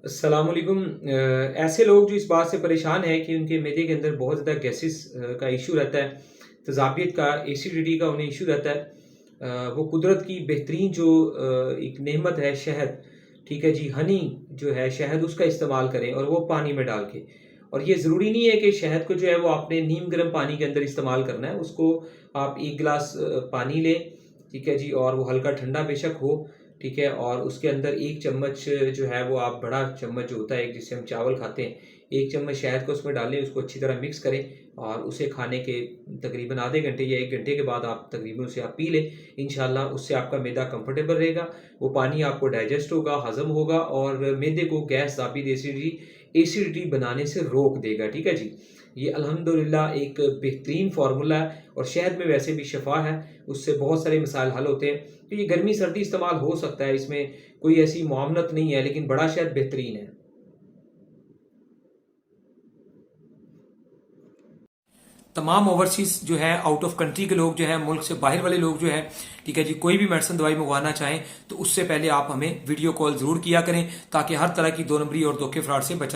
अस्सलामुअलैकुम। ऐसे लोग जो इस बात से परेशान हैं कि उनके मैदे के अंदर बहुत ज़्यादा गैसेस का इशू रहता है, तेज़ाबियत का, एसिडिटी का उन्हें इशू रहता है। वो कुदरत की बेहतरीन जो एक नेमत है शहद, ठीक है जी, हनी जो है शहद उसका इस्तेमाल करें और वो पानी में डाल के। और ये ज़रूरी नहीं है कि शहद को जो है वो आपने नीम गर्म पानी के अंदर इस्तेमाल करना है। उसको आप 1 गिलास पानी लें, ठीक है जी, और वो हल्का ठंडा बेशक हो, ठीक है, और उसके अंदर 1 चम्मच जो है वो आप बड़ा चम्मच जो होता है जिससे हम चावल खाते हैं, 1 चम्मच शहद को उसमें डालें, उसको अच्छी तरह मिक्स करें और उसे खाने के तकरीबन आधे घंटे या 1 घंटे के बाद आप तकरीबन उसे आप पी लें। इंशाअल्लाह उससे आपका मैदा कंफर्टेबल रहेगा, वो पानी आपको डाइजेस्ट होगा, हज़म होगा और मैदे को गैस, ज़ाबित, एसिडिटी बनाने से रोक देगा, ठीक है जी। ये अल्हम्दुलिल्लाह एक बेहतरीन फ़ॉर्मूला है और शहद में वैसे भी शिफ़ा है, उससे बहुत सारे मसाइल हल होते हैं। तो ये गर्मी सर्दी इस्तेमाल हो सकता है, इसमें कोई ऐसी मुआवनत नहीं है, लेकिन बड़ा शहद बेहतरीन है। तमाम ओवरसीज़ जो है आउट ऑफ कंट्री के लोग जो है, मुल्क से बाहर वाले लोग जो है, ठीक है जी, कोई भी मेडिसिन दवाई मंगवाना चाहें तो उससे पहले आप हमें वीडियो कॉल ज़रूर किया करें ताकि हर तरह की 2 नंबरी और धोखे फ्रॉड से बचा